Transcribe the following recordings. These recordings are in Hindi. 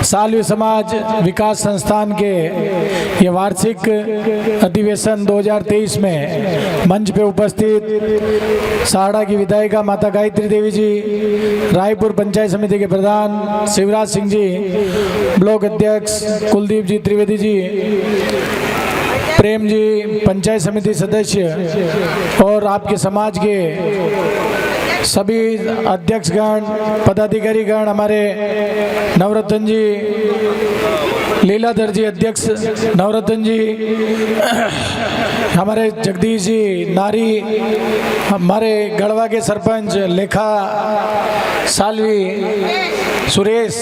सालवी समाज विकास संस्थान के ये वार्षिक अधिवेशन 2023 में मंच पे उपस्थित साड़ा की विधायिका माता गायत्री देवी जी, रायपुर पंचायत समिति के प्रधान शिवराज सिंह जी, ब्लॉक अध्यक्ष कुलदीप जी त्रिवेदी जी, प्रेम जी पंचायत समिति सदस्य और आपके समाज के सभी अध्यक्षगण, पदाधिकारीगण, हमारे नवरत्न जी, लीलाधर जी अध्यक्ष नवरत्न जी, हमारे जगदीश जी नारी, हमारे गढ़वा के सरपंच लेखा सालवी, सुरेश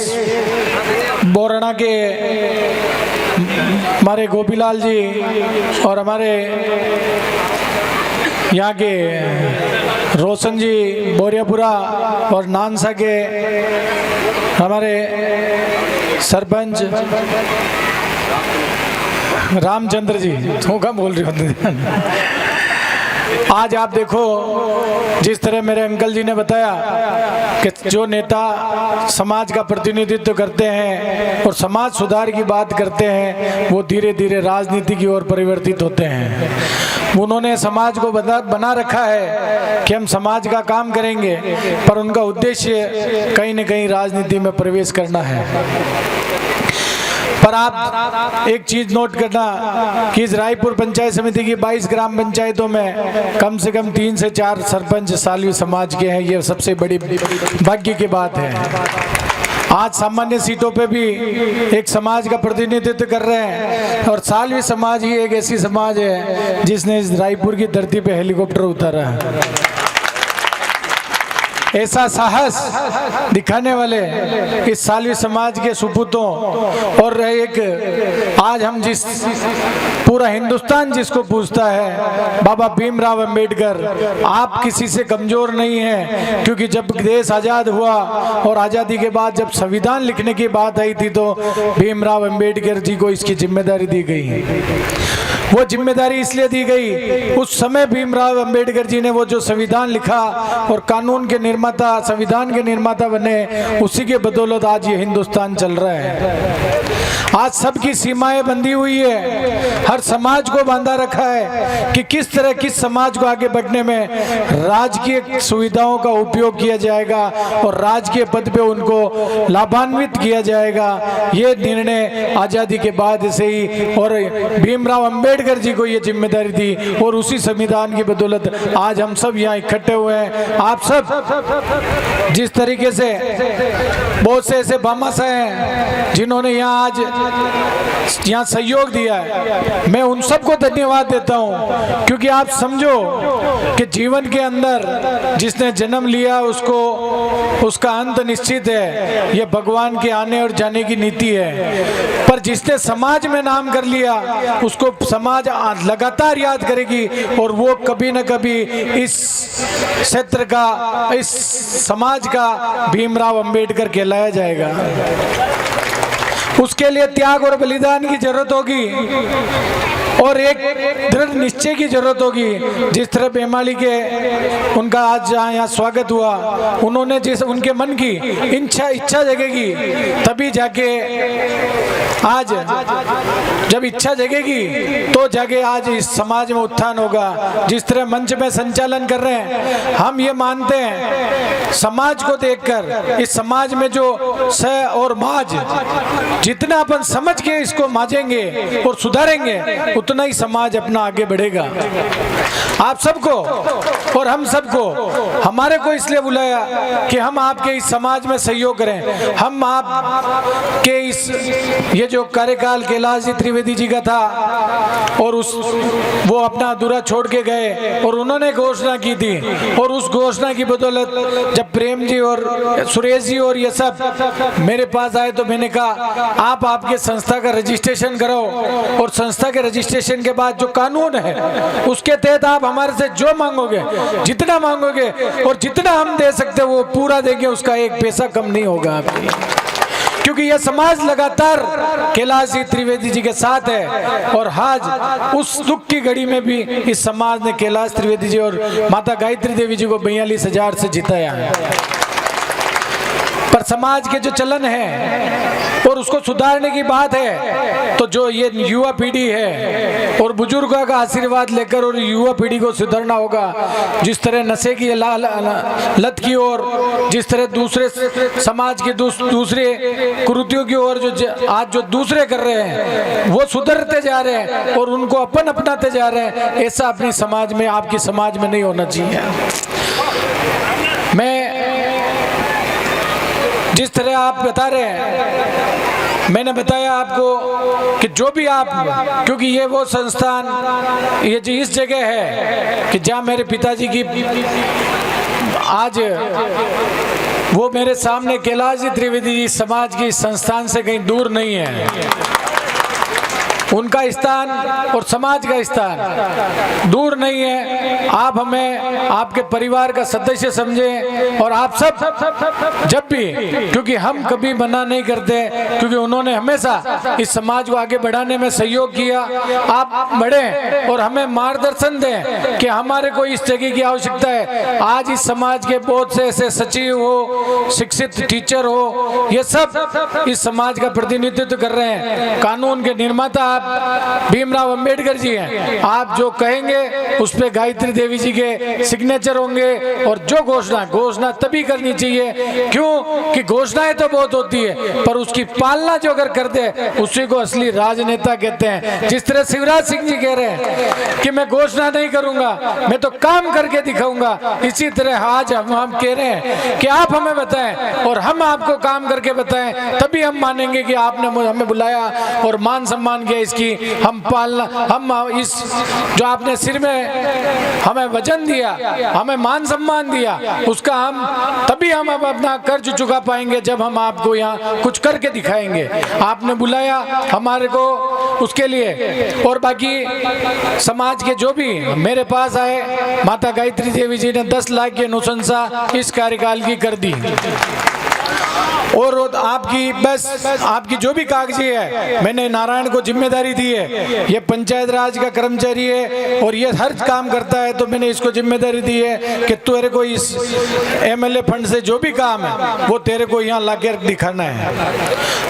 बोराना के हमारे गोपीलाल जी और हमारे यहाँ के रोशन जी बोरियापुरा और नानसा के हमारे सरपंच रामचंद्र जी, तो क्या बोल रही होते। आज आप देखो जिस तरह मेरे अंकल जी ने बताया कि जो नेता समाज का प्रतिनिधित्व करते हैं और समाज सुधार की बात करते हैं वो धीरे धीरे राजनीति की ओर परिवर्तित होते हैं। उन्होंने समाज को बना रखा है कि हम समाज का काम करेंगे, पर उनका उद्देश्य कहीं न कहीं राजनीति में प्रवेश करना है। पर आप एक चीज नोट करना कि इस रायपुर पंचायत समिति की 22 ग्राम पंचायतों में कम से कम 3 से 4 सरपंच सालवी समाज के हैं। ये सबसे बड़ी भाग्य की बात है। आज सामान्य सीटों पे भी एक समाज का प्रतिनिधित्व कर रहे हैं और सालवी समाज ही एक ऐसी समाज है जिसने इस रायपुर की धरती पे हेलीकॉप्टर उतारा है। ऐसा साहस दिखाने वाले इस सालवी समाज के सुपूतों और एक आज हम जिस पूरा हिंदुस्तान जिसको पूछता है बाबा भीमराव अंबेडकर, आप किसी से कमजोर नहीं हैं, क्योंकि जब देश आज़ाद हुआ और आज़ादी के बाद जब संविधान लिखने की बात आई थी तो भीमराव अंबेडकर जी को इसकी जिम्मेदारी दी गई। वो जिम्मेदारी इसलिए दी गई, उस समय भीमराव अंबेडकर जी ने वो जो संविधान लिखा और कानून के निर्माता, संविधान के निर्माता बने, उसी के बदौलत आज ये हिंदुस्तान चल रहा है। आज सबकी सीमाएं बंधी हुई है, हर समाज को बांधा रखा है कि किस तरह किस समाज को आगे बढ़ने में राजकीय सुविधाओं का उपयोग किया जाएगा और राजकीय पद पे उनको लाभान्वित किया जाएगा। ये निर्णय आज़ादी के बाद से ही और भीमराव अंबेडकर जी को ये जिम्मेदारी दी और उसी संविधान की बदौलत आज हम सब यहाँ इकट्ठे हुए हैं। आप सब जिस तरीके से बहुत से ऐसे भामाशाह हैं जिन्होंने यहाँ आज यहाँ सहयोग दिया है, मैं उन सबको धन्यवाद देता हूँ, क्योंकि आप समझो कि जीवन के अंदर जिसने जन्म लिया उसका अंत निश्चित है। ये भगवान के आने और जाने की नीति है, पर जिसने समाज में नाम कर लिया उसको समाज लगातार याद करेगी और वो कभी न कभी इस क्षेत्र का, इस समाज का भीमराव अंबेडकर कहलाया जाएगा। उसके लिए त्याग और बलिदान की जरूरत होगी और एक दृढ़ निश्चय की जरूरत होगी। जिस तरह बेमाली के उनका आज यहाँ स्वागत हुआ, उन्होंने जिस उनके मन की इच्छा जगेगी तभी जाके आज जब इच्छा जगेगी तो जाके आज इस समाज में उत्थान होगा। जिस तरह मंच में संचालन कर रहे हैं, हम ये मानते हैं समाज को देखकर इस समाज में जो स और माज जितना अपन समझ के इसको माजेंगे और सुधारेंगे उतना ही समाज अपना आगे बढ़ेगा। आप सबको और हम सबको हमारे को इसलिए बुलाया कि हम आपके इस समाज में सहयोग करें। हम आपके इस ये जो कार्यकाल कैलाश जी त्रिवेदी जी का था और वो अपना अधूरा छोड़ के गए और उन्होंने घोषणा की थी और उस घोषणा की बदौलत जब प्रेम जी और सुरेश जी और ये सब मेरे पास आए तो मैंने कहा आप आपके संस्था का रजिस्ट्रेशन करो और संस्था के रजिस्ट्रेशन के बाद जो कानून है उसके तहत आप हमारे से जो मांगोगे, जितना मांगोगे और जितना हम दे सकते वो पूरा देंगे, उसका एक पैसा कम नहीं होगा आपकी, क्योंकि यह समाज लगातार कैलाश जी त्रिवेदी जी के साथ है। और आज उस दुख की घड़ी में भी इस समाज ने कैलाश त्रिवेदी जी और माता गायत्री देवी जी को 42,000 से जिताया है। पर समाज के जो चलन है और उसको सुधारने की बात है, तो जो ये युवा पीढ़ी है और बुजुर्गों का आशीर्वाद लेकर और युवा पीढ़ी को सुधारना होगा। जिस तरह नशे की लत की ओर, जिस तरह दूसरे समाज के दूसरे कुरीतियों की ओर जो आज जो दूसरे कर रहे हैं वो सुधरते जा रहे हैं और उनको अपन अपनाते जा रहे हैं, ऐसा अपनी समाज में, आपकी समाज में नहीं होना चाहिए। मैं जिस तरह आप बता रहे हैं, मैंने बताया आपको कि जो भी आप, क्योंकि ये वो संस्थान, ये जो इस जगह है कि जहाँ मेरे पिताजी की आज वो मेरे सामने कैलाश जी त्रिवेदी जी समाज की संस्थान से कहीं दूर नहीं है। उनका स्थान और समाज का स्थान दूर नहीं है। आप हमें आपके परिवार का सदस्य समझें और आप सब जब भी, क्योंकि हम कभी मना नहीं करते, क्योंकि उन्होंने हमेशा इस समाज को आगे बढ़ाने में सहयोग किया। आप बढ़ें और हमें मार्गदर्शन दें कि हमारे को इस जगह की आवश्यकता है। आज इस समाज के बहुत से ऐसे सचिव हो, शिक्षित टीचर हो, ये सब इस समाज का प्रतिनिधित्व कर रहे हैं। कानून के निर्माता भीमराव अंबेडकर जी हैं। आप जो कहेंगे उस पे गायत्री देवी जी के सिग्नेचर होंगे। और जो घोषणा तभी करनी चाहिए, क्यों कि घोषणाएं तो बहुत होती है पर उसकी पालना जो अगर कर दे उसी को असली राजनेता कहते हैं। जिस तरह शिवराज सिंह जी कह रहे हैं कि मैं घोषणा नहीं करूंगा, मैं तो काम करके दिखाऊंगा, इसी तरह आज हम कह रहे हैं कि आप हमें बताएं और हम आपको काम करके बताएं, तभी हम मानेंगे कि आपने हमें बुलाया और मान सम्मान किया। इसकी हम पालना, हम इस जो आपने सिर में हमें वजन दिया, हमें मान सम्मान दिया, उसका तभी हम अब अपना कर्ज चुका पाएंगे जब हम आपको यहाँ कुछ करके दिखाएंगे। आपने बुलाया हमारे को उसके लिए। और बाकी समाज के जो भी मेरे पास आए, माता गायत्री देवी जी ने 10 लाख की अनुशंसा इस कार्यकाल की कर दी। और आपकी बस आपकी जो भी कागजी है, मैंने नारायण को जिम्मेदारी दी है। ये पंचायत राज का कर्मचारी है और ये हर काम करता है, तो मैंने इसको जिम्मेदारी दी है कि तेरे को इस एमएलए फंड से जो भी काम है वो तेरे को यहाँ लाके दिखाना है।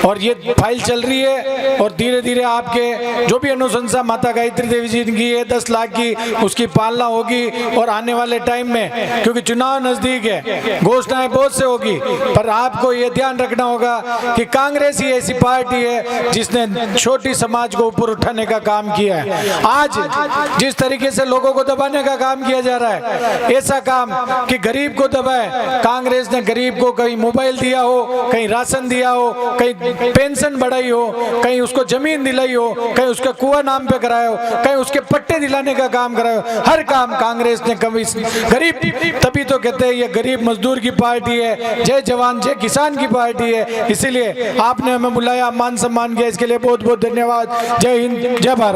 और ये फाइल चल रही है और धीरे धीरे आपके जो भी अनुशंसा माता गायत्री देवी जी की है 10 लाख की, उसकी पालना होगी। और आने वाले टाइम में, क्योंकि चुनाव नजदीक है, घोषणाएं बहुत से होगी, पर आपको ये ध्यान रखना होगा कि कांग्रेस ही ऐसी पार्टी है जिसने छोटी समाज को ऊपर उठाने का काम किया है। आज जिस तरीके से लोगों को दबाने का काम किया जा रहा है, ऐसा काम कि गरीब को दबाए, कांग्रेस ने गरीब को कहीं मोबाइल दिया हो, कहीं राशन दिया हो, कहीं पेंशन बढ़ाई हो, कहीं उसको जमीन दिलाई हो, कहीं उसका कुआं नाम पे कराया हो, कहीं उसके पट्टे दिलाने का काम कराया हो। हर काम कांग्रेस ने कभी गरीब, तभी तो कहते हैं ये गरीब मजदूर की पार्टी है, जय जवान जय किसान की पार्टी है। इसीलिए आपने हमें बुलाया, मान सम्मान किया, इसके लिए बहुत बहुत धन्यवाद। जय हिंद, जय भारत।